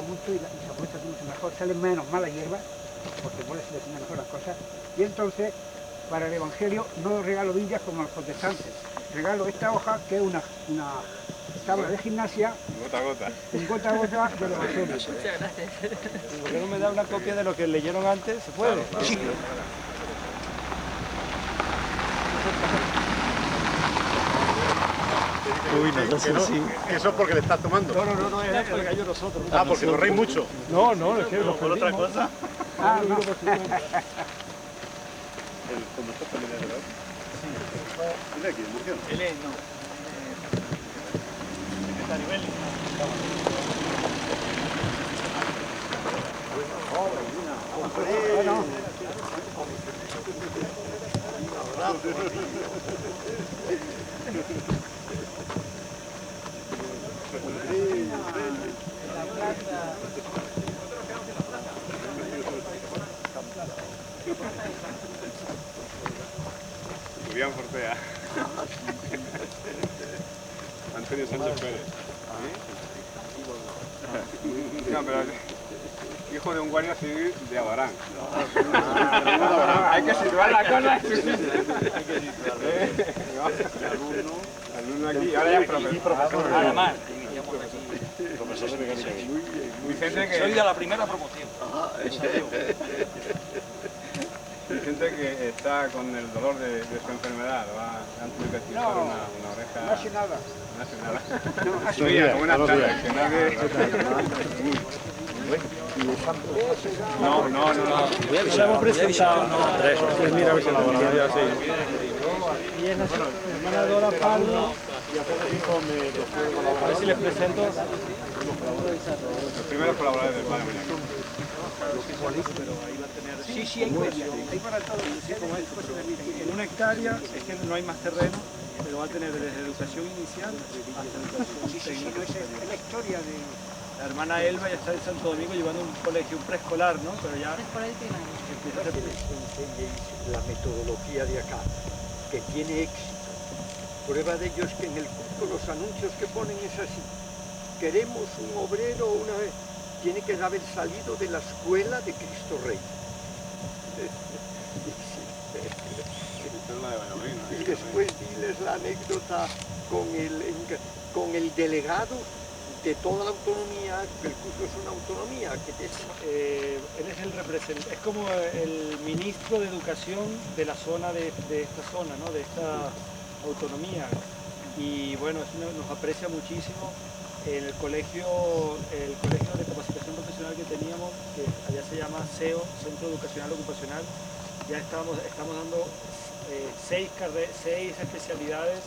mucho y se aprovecha mucho mejor, salen menos malas hierbas, porque puede seleccionar mejor las cosas, y entonces para el Evangelio no regalo Biblias como los protestantes, regalo esta hoja que es una tabla de gimnasia, gota a gota, un gota a gota del Evangelio. Muchas gracias. ¿Por qué no me da una copia de lo que leyeron antes? ¿Se puede? Claro, Sí. Uy, no sé si... Eso es porque le estás tomando. No, es el gallo nosotros. Ah, porque nos reís mucho. No, es que nos ¿Por otra perdimos. cosa? Ah, no. El conductor también es verdad. Sí. Dile aquí, emoción. Él es, no. Secretario Vélez. Bueno, Julián Fortea. Antonio Sánchez Pérez. No, pero hijo de un guardia civil de Abarán. Hay que situar la cosa. Alumno aquí, ahora ya profesor. Además, Profesor de mecánica. Vicente soy que, de la primera promoción. Vicente que está con el dolor de su enfermedad. Han tenido que quitar No, una oreja. no hace nada. No hace nada. No hace Oye, como una tarde, que nadie... No. No lo hemos presentado. Mira, a ver si la ya sí. Y es la hermana Dora Pardo. A ver si les presento. Los primeros colaboradores del Padre Muñeco. Sí, hay para todo. En una hectárea es que no hay más terreno, pero va a tener desde educación inicial hasta educación técnica. Es la historia de... La hermana Elba ya está en Santo Domingo llevando un colegio, un preescolar, ¿no? Pero ya Preescolar y primaria. empieza a hacer... Enseñéis la metodología de acá, que tiene éxito. Prueba de ello es que en el curso los anuncios que ponen es así. Queremos un obrero, tiene que haber salido de la escuela de Cristo Rey. Y después diles la anécdota con el delegado de toda la autonomía, que el curso es una autonomía, que él es el representante, es como el ministro de educación de la zona, de esta zona, ¿no? De esta autonomía. Y bueno, eso nos aprecia muchísimo. El colegio de capacitación profesional que teníamos, que allá se llama CEO, Centro Educacional Ocupacional, ya estamos dando 6 especialidades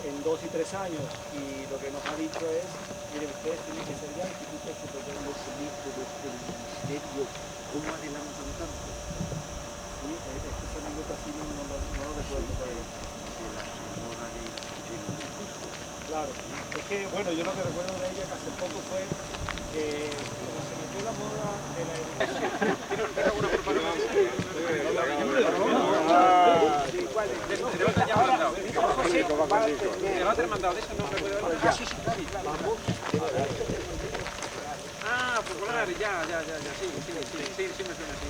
en 2 y 3 años, y lo que nos ha dicho es, miren, ustedes tienen que ser ya institutos superiores del ministerio, ¿cómo adelantan tanto? y este anécdota así no lo recuerdo. Claro, es que bueno, yo lo que recuerdo de ella que hace poco fue que como se metió la moda de la educación. Ah, popular, ya, sí, me suena así.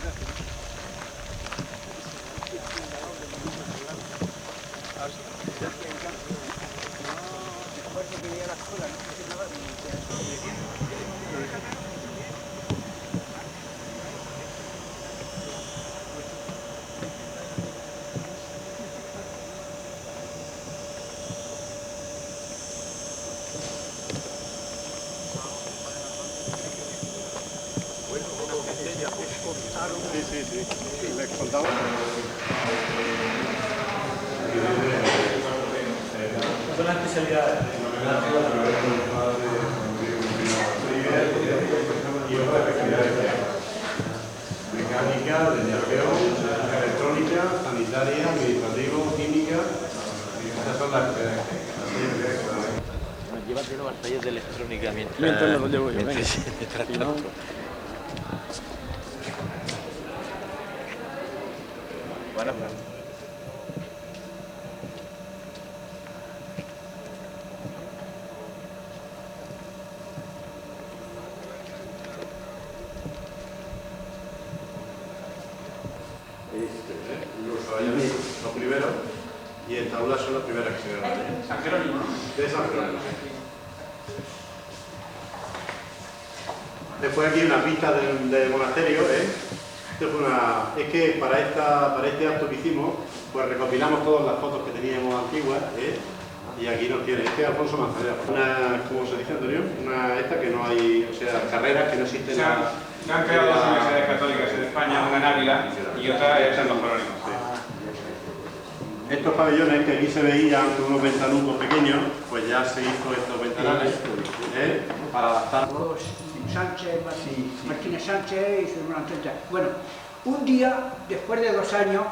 Sí. ¿Les contaba? Son las especialidades. Y otras especialidades mecánica, de electrónica, sanitaria, administrativo, química. Esas son las especialidades. Llévate los talleres de electrónica Mientras no lo llevo yo, mientras tanto. Bueno, primeros y estas aulas son las primeras que se dieron allí. San Jerónimo, ¿no? De San Jerónimo. Después aquí una pista del monasterio, es que para este acto que hicimos, pues recopilamos todas las fotos que teníamos antiguas, y aquí nos tiene. Este es Alfonso Manzanera. Una, ¿cómo se dice, Antonio? Una esta que no hay, o sea, carreras que no existen. Se han creado dos universidades católicas en España, una en Ávila y otra en San Jerónimo. Estos pabellones que aquí se veían con unos ventanucos pequeños, pues ya se hizo estos ventanales para adaptar. Sánchez, Martínez Sánchez y su hermano Antonio. Bueno, un día, después de 2 años,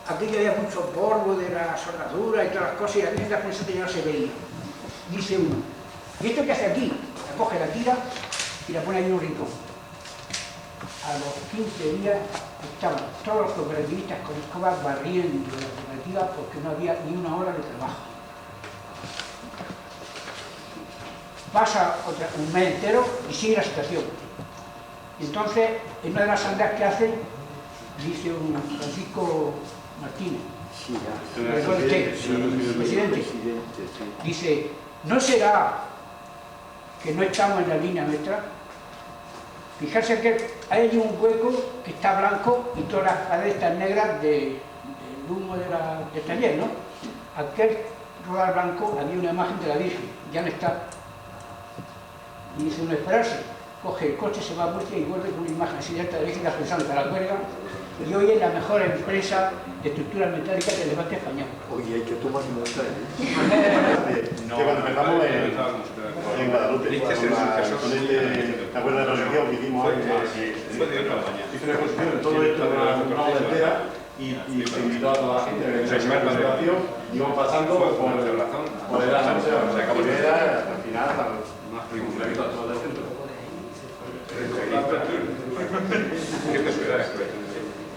aquí había mucho polvo de la soldadura y todas las cosas, y la Virgen de la Purísima ya no se veía. Dice uno, ¿y esto qué hace aquí? La coge, la tira y la pone ahí en un rincón. A los 15 días estaban todos los cooperativistas con escobas barriendo la cooperativa porque no había ni una hora de trabajo. Pasa un mes entero y sigue la situación. Entonces, en una de las asambleas que hacen, dice un Francisco Martínez, presidente, dice, ¿no será que no estamos en la línea nuestra? Fijarse que hay allí un hueco que está blanco y todas las paredes están negras del humo del taller, ¿no? Aquel rodal blanco había una imagen de la Virgen, ya no está. Y dice uno, esperarse, coge el coche, se va a Murcia y vuelve con una imagen así de alta de la Virgen pensando que la cuelga, y hoy es la mejor empresa de estructuras metálicas del levante español. Oye, hay que tomar nota, Que cuando empezamos en Guadalupe, ¿te acuerdas de la reunión que hicimos antes? Hice una exposición de todo esto, una hora entera, y se invitó a toda la gente que se la celebración, íbamos pasando por el Asamblea, o sea, que primera, al final, más funcionamiento a todo el centro. ¿Qué te esperas?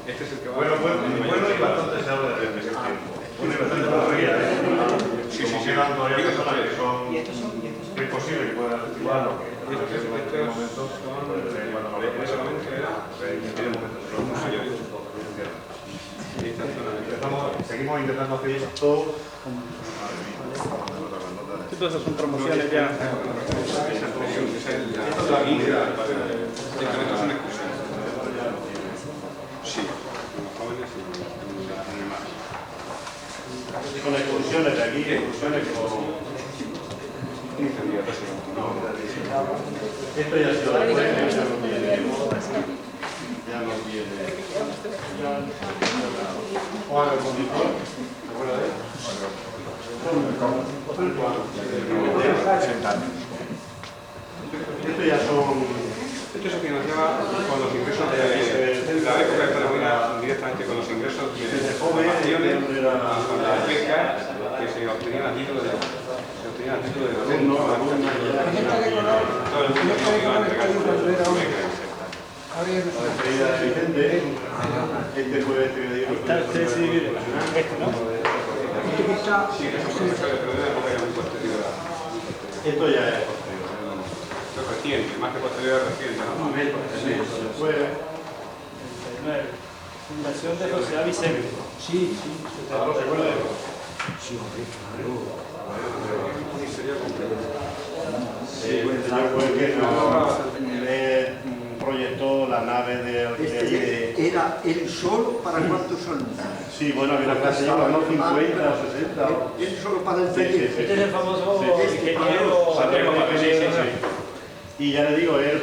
Este es el que va Bueno, y bastante se habla desde ese tiempo. Bueno, y bastante todavía, como quedan todavía personas que son... Es posible que puedan activarlo. En ese momento era los mayores. Seguimos intentando hacer esto. Todas esas son promociones ya. Esto es la guía. Esto son excursiones. Sí, los jóvenes y más. Con excursiones de aquí, excursiones con... Esto ya ha sido después, ya no tiene... Juan el conductor, ¿te acuerdas de él? Esto ya son... Esto se financiaba con los ingresos de la época de Paraguay, directamente con los ingresos de formaciones, con las becas que se obtenían a título de alumnos, alumnas y todo el mundo que iba a entregar su beca. La despedida de Vicente, este fue el que dio esto ya es posterior. Esto es reciente, más que posterior es reciente, ¿no? Después, Fundación de José A. Vicente. Sí, ¿ahora se acuerda de eso? sí, hombre, Sí, el señor fue el que nos proyectó la nave de... ¿Era él solo para cuántos alumnos? Sí, bueno, había una clase ya, ¿no? 50 o 60. Él solo para el Sí, taller. sí, sí. Este es el famoso Sí. ingeniero Santiago Paz, sí, sí, sí. Y ya le digo, él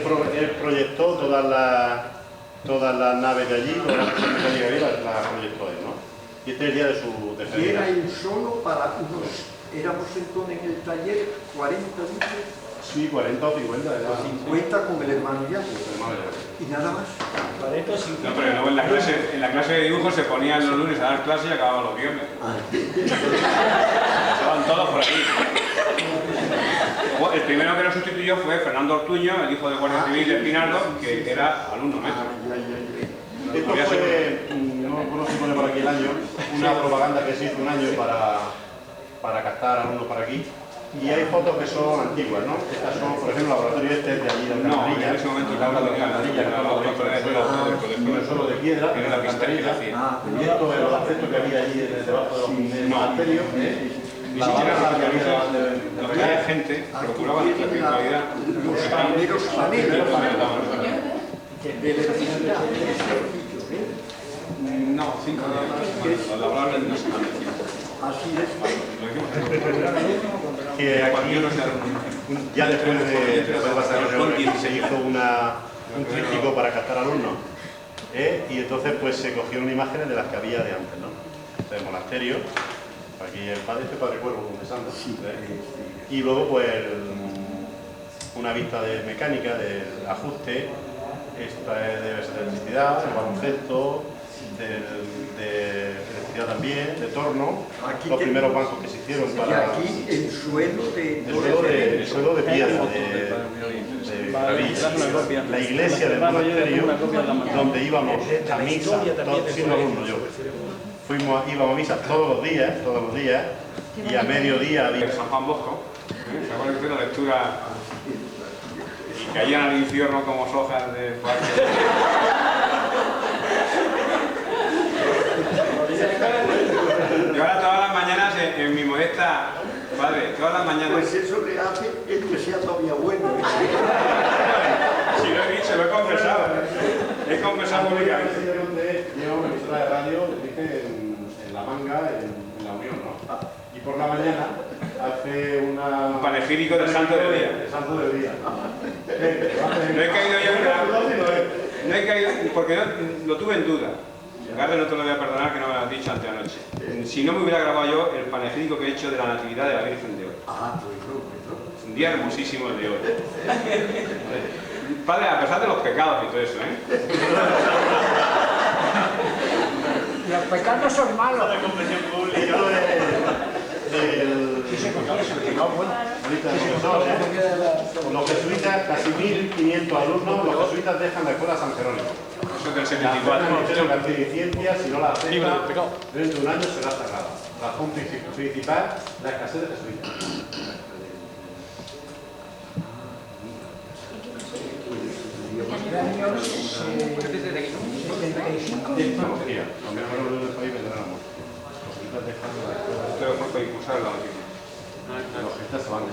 proyectó todas las naves de allí, todas las naves de allí las proyectó él, ¿no? Y este es el día de su Y despedida. era él solo para unos... Éramos entonces en el taller 40 dices, Sí, 40 o 50. Era 50 con el hermano ya. Y nada más. 40 o No, 50. pero luego en la clase de dibujo se ponían los lunes a dar clase y acababan los viernes. Estaban todos por aquí. Luego, el primero que lo sustituyó fue Fernando Ortuño, el hijo del guardia civil de Espinardo, que era alumno nuestro. Esto fue, no se pone por aquí el año, una propaganda que se hizo un año para captar alumnos para aquí. Y hay fotos que son antiguas, ¿no? Estas son, por ejemplo, el laboratorio este de allí de Alcantarilla. No, en ese momento el laboratorio de Alcantarilla, que era un suelo de piedra, era la Alcantarilla. y esto es los aspectos que había allí debajo de los monasterios. Ni siquiera lo que había gente procuraba la espiritualidad. Los primeros paneles. No, 5 días. Lo laboraron en una semana. Así es. Que aquí, ya después de pasar el reunión, se hizo un tríptico para captar alumnos. Y entonces pues se cogieron imágenes de las que había de antes, ¿no? Del monasterio, aquí el padre, este padre Cuervo, de Santa. Y luego pues una vista de mecánica, del ajuste, esta es de electricidad, el baloncesto, de electricidad también, de torno, Aquí los primeros bancos que se hicieron Y para... aquí el suelo de... El suelo de piedra, de gravilla. La iglesia del monasterio, donde íbamos a misa, siendo alumno yo. Íbamos a misa todos los días, y a mediodía había... San Juan Bosco, ¿se acuerdan que fue la lectura y caían al infierno como hojas de parque? Yo ahora todas las mañanas en mi modesta, padre, todas las mañanas... Pues eso le hace el que sea todavía bueno. Si lo he dicho, lo he confesado. He confesado públicamente. Llevo una emisora de radio, dije, en La Manga, en La Unión, ¿no? Y por la mañana hace Un panegírico del Santo del Día. El Santo del Día. No he caído yo en una... No he caído... Porque lo tuve en duda. Garde, no te lo voy a perdonar que no me lo has dicho anteanoche. Si no me hubiera grabado yo el panegírico que he hecho de la Natividad de la Virgen de hoy. Un día hermosísimo el de hoy. Padre, a pesar de los pecados y todo eso, ¿eh? Los pecados son malos. Los jesuitas, casi 1.500 alumnos, los jesuitas dejan la escuela San Jerónimo. Eso es del La 74. de ciencia, si no la acepta, dentro de un año será cerrada. Razón principal, la escasez de jesuitas. Estamos aquí, los mejores del país vendrán a muerte. Los jesuitas dejan la escuela. Esto es por impulsar la noticia. Los jesuitas se van de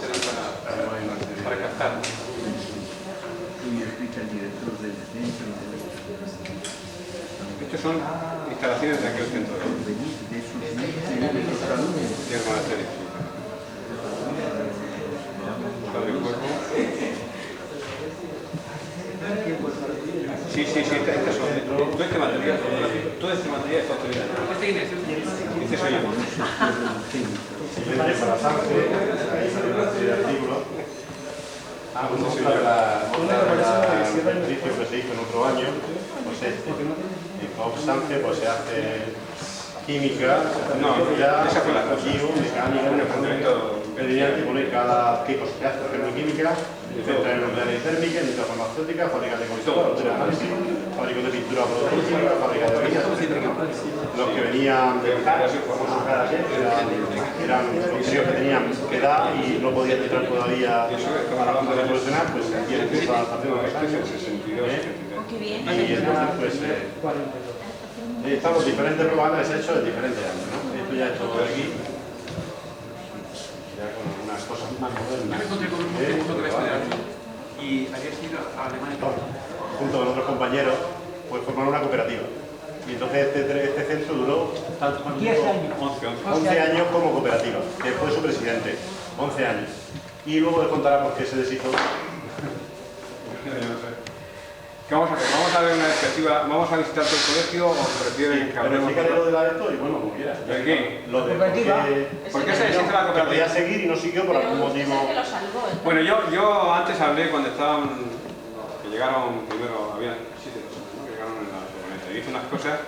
Para captar. Estos son instalaciones de aquel centro. Del monasterio. Padre Cuervo. Sí, estas son. Todo este material está autorizado. Este soy yo. Para Sánchez, ahí sale una serie de artículos. El ejercicio que se hizo en otro año, pues este. En Cobb Sánchez pues se hace química, esa fue la mecánica, un enfrentamiento que tenían que poner cada qué cosa que hace, por ejemplo, química, central nuclear y térmica, industria farmacéutica, fábrica de consultas, de análisis, fábricas de pintura productiva, fábricas de vidas. Los que venían de famosos eran contenidos que tenían que dar y no podían entrar todavía para la de evolucionar, pues aquí empieza la adaptación de los años. Y entonces pues están los diferentes propagandas hechos en diferentes años, ¿no? Esto ya hecho aquí, ya con algunas cosas más modernas. ¿Y habías ido a Alemania? Junto con otros compañeros, pues formaron una cooperativa. Y entonces este centro duró 10 años. 11 años como cooperativa, que fue su presidente, 11 años. Y luego les contará por qué se deshizo. ¿Qué vamos a hacer? ¿Vamos a ver una perspectiva? ¿Vamos a visitar todo el colegio o prefieren que Pero hablemos? explícale lo de la esto y bueno, como quieras. ¿De qué? Lo de ¿Por qué se deshizo la que podía cooperativa? seguir y no siguió por algún motivo. Bueno, yo antes hablé cuando estaban, que llegaron primero, había 7 personas, ¿no? Que llegaron en la furgoneta. Y hice unas cosas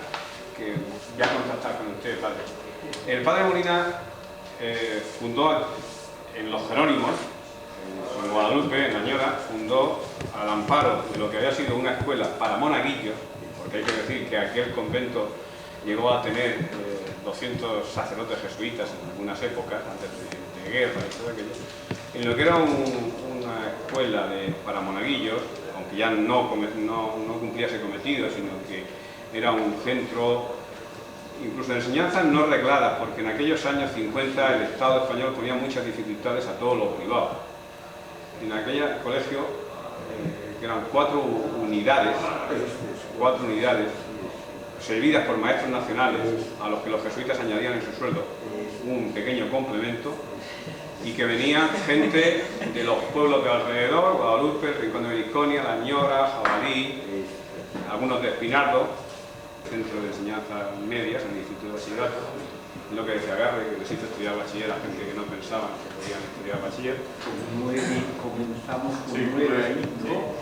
que voy a contactar con usted, padre. El padre Molina fundó en Los Jerónimos, en Guadalupe, en Añora, fundó al amparo de lo que había sido una escuela para monaguillos, porque hay que decir que aquel convento llegó a tener 200 sacerdotes jesuitas en algunas épocas, antes de de guerra y todo aquello, en lo que era una escuela para monaguillos, aunque ya no cumplía ese cometido, sino que era un centro incluso de enseñanzas no regladas, porque en aquellos años 50 el Estado español ponía muchas dificultades a todo lo privado. En aquel colegio, que eran 4 unidades, servidas por maestros nacionales, a los que los jesuitas añadían en su sueldo un pequeño complemento, y que venían gente de los pueblos de alrededor, Guadalupe, el Rincón de Benisconia, La Ñora, Jabalí, algunos de Espinardo, centro de enseñanza medias en el Instituto de Bachillerato, lo que decía Garre, que les hizo estudiar bachiller a gente que no pensaban que podían estudiar bachiller. Comenzamos con 9 ahí, ¿no?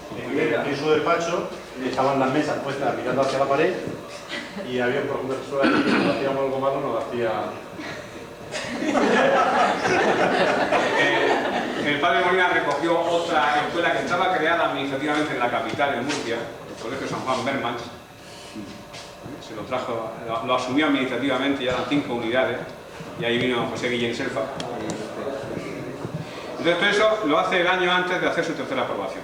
En su despacho estaban las mesas puestas mirando hacia la pared y había un profesor aquí que cuando hacíamos algo malo nos hacía... El padre Molina recogió otra escuela que estaba creada administrativamente en la capital, en Murcia, el Colegio San Juan Bermans. Se lo trajo, lo asumió administrativamente, ya eran 5 unidades, y ahí vino José Guillén Selfa. Entonces todo eso lo hace el año antes de hacer su tercera aprobación.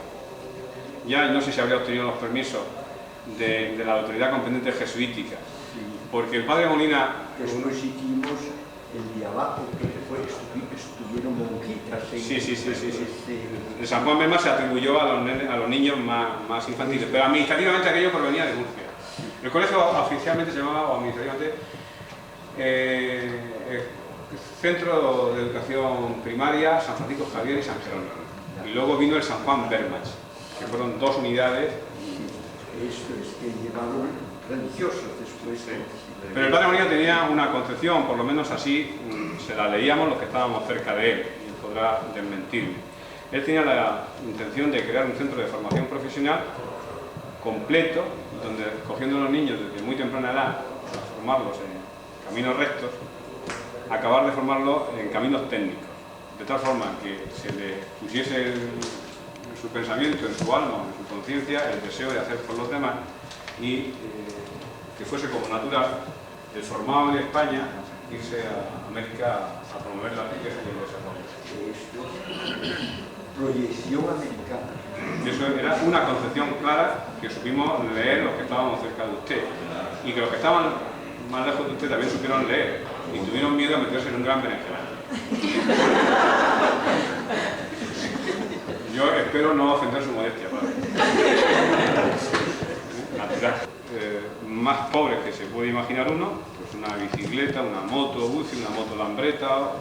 Ya no sé si habría obtenido los permisos de la autoridad competente jesuítica, porque el padre Molina... Después hicimos el de abajo, que estuvieron monjitas. Sí. El San Juan Bermans se atribuyó a los niños más infantiles, pero administrativamente aquello provenía de Murcia. El colegio oficialmente se llamaba, o administrativamente, Centro de Educación Primaria San Francisco Javier y San Jerónimo. Y luego vino el San Juan Bermans, que fueron 2 unidades. Esto es que llevaron religiosos después. Sí. Pero el padre Molina tenía una concepción, por lo menos así se la leíamos los que estábamos cerca de él, y podrá desmentirme. Él tenía la intención de crear un centro de formación profesional completo, donde cogiendo a los niños desde muy temprana edad, para formarlos en caminos rectos, acabar de formarlos en caminos técnicos, de tal forma que se le pusiese en su pensamiento, en su alma, en su conciencia, el deseo de hacer por los demás y que fuese como natural el formado en España irse a América a promover la riqueza y el desarrollo. Proyección americana. Eso era una concepción clara que supimos leer los que estábamos cerca de usted, y que los que estaban más lejos de usted también supieron leer y tuvieron miedo a meterse en un gran berenjenal. Yo espero no ofender su modestia, padre. Natural. Más pobres que se puede imaginar uno, pues una bicicleta, una moto UCI, una moto lambreta,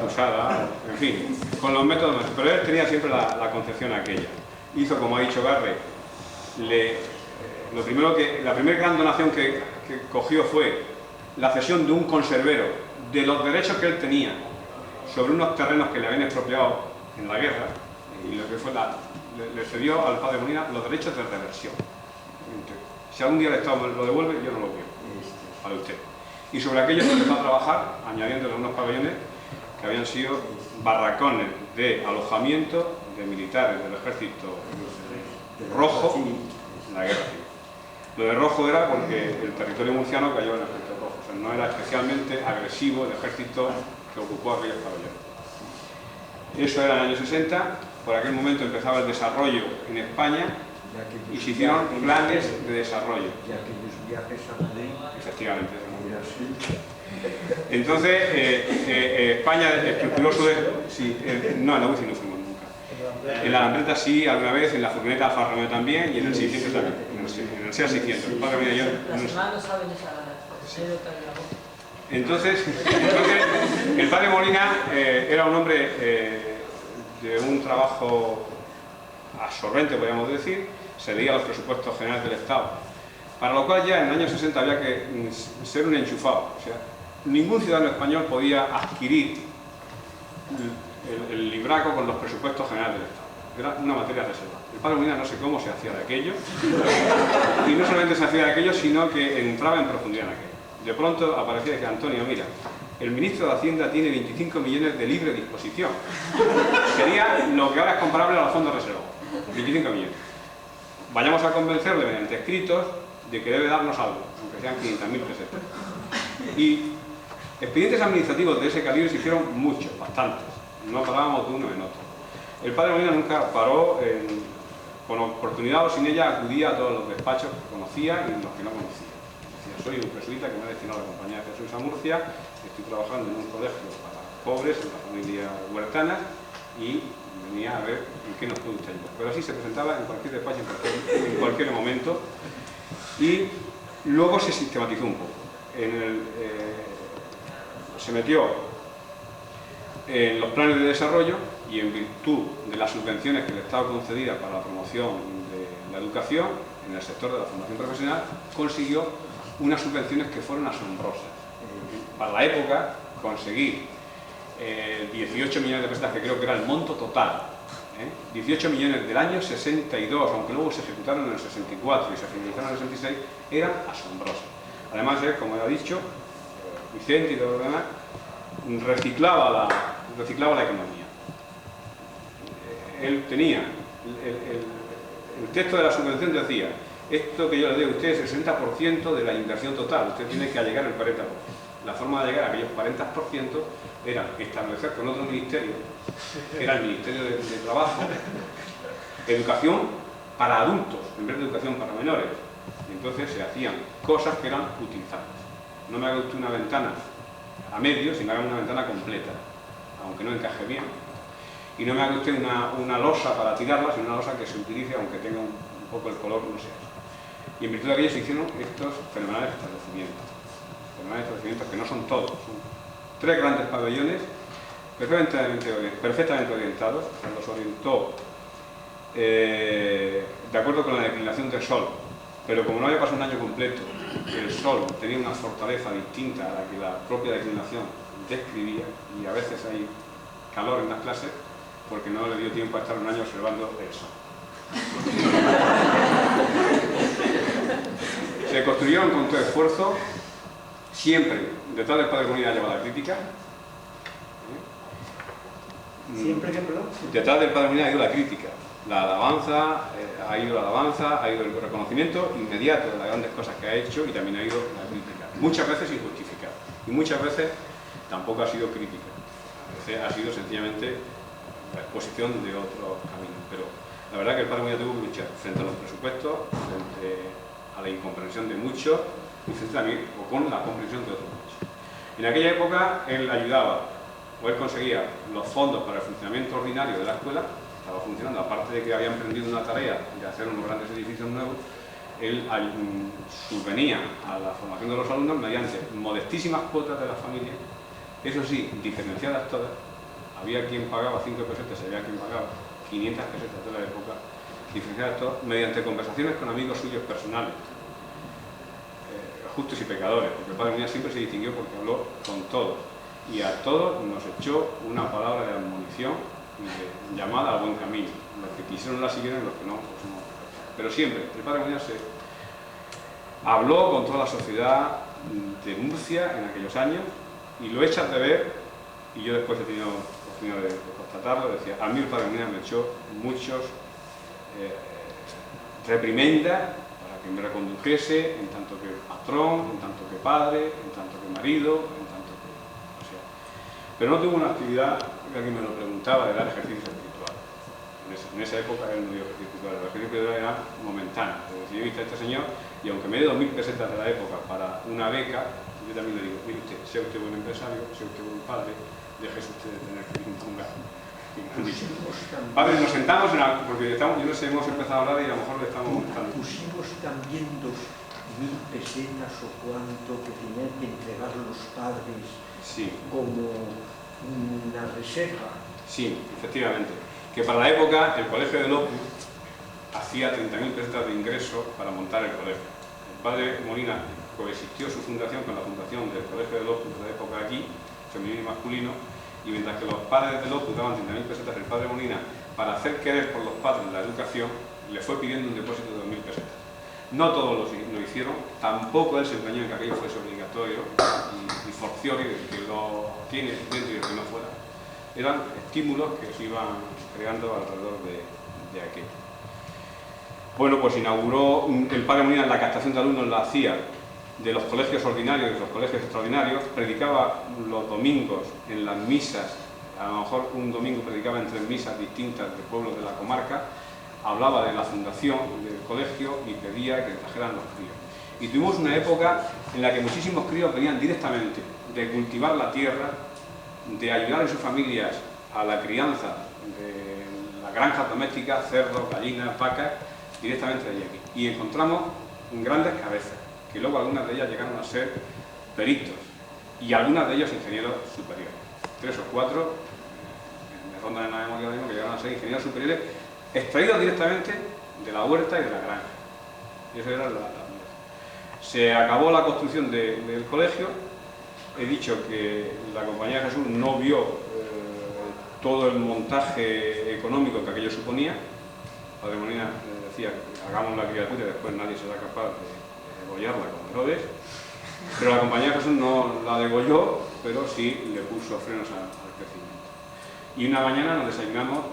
usada, en fin, con los métodos, pero él tenía siempre la concepción aquella. Hizo, como ha dicho Garre, la primera gran donación que cogió fue la cesión de un conservero de los derechos que él tenía sobre unos terrenos que le habían expropiado en la guerra, y lo que fue le cedió al padre Molina los derechos de reversión. Si algún día el Estado me lo devuelve, yo no lo quiero, para usted. Y sobre aquello se empezó a trabajar, añadiéndole unos pabellones que habían sido barracones de alojamiento de militares del ejército rojo en la guerra civil. Lo de rojo era porque el territorio murciano cayó en el ejército rojo, o sea, no era especialmente agresivo el ejército que ocupó aquellos pabellones. Eso era en el año 60, por aquel momento empezaba el desarrollo en España y se hicieron planes de desarrollo. Efectivamente. Entonces, España estructuró su... no, en la UCI no fuimos nunca. En la Lambreta sí, alguna vez, en la furgoneta Alfa Romeo también, y en el 600 también. En el SEA 600. El padre Molina y yo... Entonces, el padre Molina era un hombre de un trabajo absorbente, podríamos decir. Se leía los presupuestos generales del Estado, para lo cual ya en el año 60 había que ser un enchufado. O sea, ningún ciudadano español podía adquirir el libraco con los presupuestos generales del Estado. Era una materia reservada. El padre Molina no sé cómo se hacía de aquello, y no solamente se hacía de aquello, sino que entraba en profundidad en aquello. De pronto aparecía y decía: Antonio, mira, el ministro de Hacienda tiene 25 millones de libre disposición. Sería lo que ahora es comparable a los fondos reservados. 25 millones. Vayamos a convencerle mediante escritos de que debe darnos algo, aunque sean 500.000 pesetas. Y Expedientes administrativos de ese calibre se hicieron muchos, bastantes. No parábamos de uno en otro. El padre Molina nunca paró, con oportunidad o sin ella, acudía a todos los despachos que conocía y los que no conocía. Decía, soy un jesuita que me ha destinado a la Compañía de Jesús a Murcia, estoy trabajando en un colegio para pobres, en la familia huertana, y venía a ver en qué nos puede usted ayudar. Pero así se presentaba en cualquier despacho, en cualquier momento, y luego se sistematizó un poco. Se metió en los planes de desarrollo y en virtud de las subvenciones que el Estado concedía para la promoción de la educación en el sector de la formación profesional, consiguió unas subvenciones que fueron asombrosas. Para la época, conseguir 18 millones de pesetas, que creo que era el monto total, 18 millones del año 62, aunque luego se ejecutaron en el 64 y se finalizaron en el 66, eran asombrosas. Además, como he dicho, Vicente y todo lo demás, reciclaba la economía. Él tenía, el texto de la subvención decía, esto que yo le doy a usted es el 60% de la inversión total, usted tiene que allegar el 40%. La forma de llegar a aquellos 40% era establecer con otro ministerio, que era el Ministerio de Trabajo, educación para adultos, en vez de educación para menores. Y entonces se hacían cosas que eran utilizables. No me haga usted una ventana a medio, sino haga una ventana completa, aunque no encaje bien. Y no me haga usted una losa para tirarla, sino una losa que se utilice, aunque tenga un poco el color, no sé. Y en virtud de aquello se hicieron estos fenomenales establecimientos. Fenomenales establecimientos que no son todos, son 3 grandes pabellones perfectamente orientados. Se los orientó de acuerdo con la declinación del sol, pero como no había pasado un año completo, el sol tenía una fortaleza distinta a la que la propia declinación describía, y a veces hay calor en las clases porque no le dio tiempo a estar un año observando el sol. Se construyeron con todo esfuerzo, siempre detrás del padre Molina lleva la crítica. Siempre que, perdón. Detrás del padre Molina ha ido la crítica, la alabanza, ha ido el reconocimiento inmediato de las grandes cosas que ha hecho, y también ha ido la crítica, muchas veces injustificada, y muchas veces tampoco ha sido crítica, a veces ha sido sencillamente la exposición de otros caminos. Pero la verdad que el padre Molina tuvo que luchar frente a los presupuestos, frente a la incomprensión de muchos, y frente también con la comprensión de otros muchos. En aquella época él ayudaba, o él conseguía los fondos para el funcionamiento ordinario de la escuela. Estaba funcionando, aparte de que había emprendido una tarea de hacer unos grandes edificios nuevos, él subvenía a la formación de los alumnos mediante modestísimas cuotas de la familia, eso sí, diferenciadas todas. Había quien pagaba 5 pesetas y había quien pagaba 500 pesetas de la época, diferenciadas todas mediante conversaciones con amigos suyos personales, justos y pecadores, porque el padre Molina siempre se distinguió porque habló con todos, y a todos nos echó una palabra de admonición y de llamada al buen camino. Los que quisieron la siguieron y los que no, pues no. Pero siempre, el padre Molina se habló con toda la sociedad de Murcia en aquellos años, y lo echas de ver, y yo después he tenido oportunidad de constatarlo. Decía, a mí el padre Molina me echó muchos reprimendas para que me recondujese en tanto que patrón, en tanto que padre, en tanto que marido, en tanto que... O sea, pero no tuvo una actividad, que alguien me lo preguntaba, de dar ejercicio espiritual. En esa época él no dio ejercicio espiritual, el ejercicio espiritual era momentáneo. Es decir, yo he visto a este señor, y aunque me dé 2000 pesetas de la época para una beca, yo también le digo, mire usted, sea usted buen empresario, sea usted buen padre, déjese usted de tener que impungar. Padre, nos sentamos, porque estamos, yo no sé, hemos empezado a hablar y a lo mejor le estamos molestando. Pusimos también 2000 pesetas o cuánto que tenían que entregar los padres, sí, como una reserva. Sí, efectivamente. Que para la época el colegio de Opus hacía 30.000 pesetas de ingreso para montar el colegio. El padre Molina coexistió su fundación con la fundación del colegio de Opus de la época aquí, femenino y masculino, y mientras que los padres del Opus daban 30.000 pesetas, el padre Molina, para hacer querer por los padres la educación, le fue pidiendo un depósito de 2.000 pesetas. No todos lo hicieron, tampoco él se empeñó en que aquello fuese obligatorio y forcioso, que lo tiene dentro y el que no fuera. Eran estímulos que se iban creando alrededor de aquello. Bueno, pues inauguró el padre Molina, la captación de alumnos la hacía de los colegios ordinarios y de los colegios extraordinarios, predicaba los domingos en las misas, a lo mejor un domingo predicaba en 3 misas distintas de pueblos de la comarca, hablaba de la fundación del colegio y pedía que trajeran los críos. Y tuvimos una época en la que muchísimos críos venían directamente de cultivar la tierra, de ayudar en sus familias a la crianza de las granjas domésticas, cerdos, gallinas, vacas, directamente de allí aquí. Y encontramos grandes cabezas, que luego algunas de ellas llegaron a ser peritos y algunas de ellas ingenieros superiores. 3 o 4, me rondan en la memoria ahora mismo, que llegaron a ser ingenieros superiores extraídos directamente de la huerta y de la granja. Y eso era la Se acabó la construcción del colegio. He dicho que la Compañía de Jesús no vio todo el montaje económico que aquello suponía. Padre Molina decía, hagamos la criatura y después nadie será capaz de degollarla como Herodes. Pero la Compañía de Jesús no la degolló, pero sí le puso frenos al crecimiento. Y una mañana nos desayunamos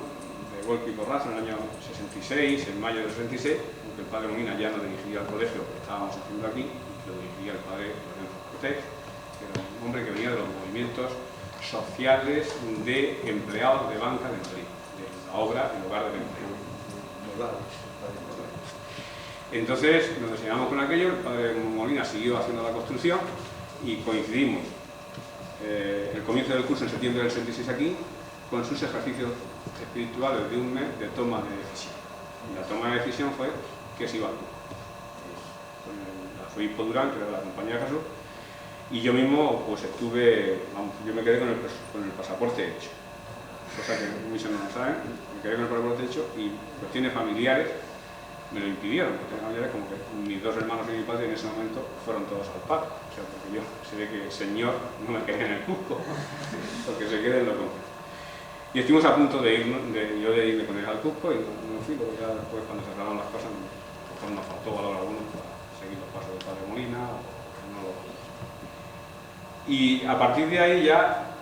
de golpe y porrazo en el año 66, en mayo del 66, aunque el Padre Molina ya no dirigía el colegio que estábamos haciendo aquí, lo dirigía el Padre Lorenzo Cortés, que era un hombre que venía de los movimientos sociales de empleados de banca de Madrid, de la obra en lugar del empleo. Entonces nos desayunamos con aquello, el Padre Molina siguió haciendo la construcción y coincidimos el comienzo del curso en septiembre del 66 aquí con sus ejercicios espirituales de un mes de toma de decisión. Y la toma de decisión fue que se iba al curso. Con el arzobispo Durán, que era de la Compañía de Jesús, y yo mismo pues estuve, vamos, yo me quedé con el pasaporte hecho, cosa que muchos no saben, me quedé con el pasaporte hecho y cuestiones familiares me lo impidieron, porque familiares como que mis 2 hermanos y mi padre en ese momento fueron todos al paro, o sea, porque yo se ve que el Señor no me quería en el Cusco, porque se quede en lo concreto. Y estuvimos a punto de irnos, yo de irme con él al Cusco y no fui, porque ya después cuando se cerraron las cosas, pues nos faltó valor alguno para seguir los pasos del Padre Molina o no lo. Y a partir de ahí ya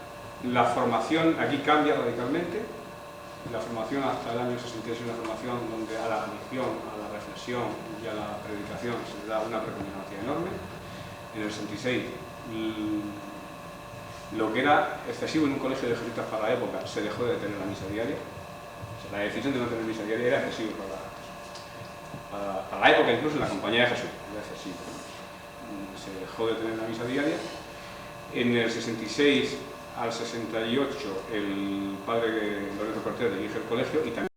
la formación aquí cambia radicalmente. La formación hasta el año 66 es una formación donde a la misión, a la reflexión y a la predicación se le da una preponderancia enorme. En el 66 lo que era excesivo en un colegio de jesuitas para la época se dejó de tener la misa diaria. O sea, la decisión de no tener misa diaria era excesivo para la época, incluso en la Compañía de Jesús era excesivo. Se dejó de tener la misa diaria. En el 66 al 68 el padre Lorenzo Cortés dirige el colegio y también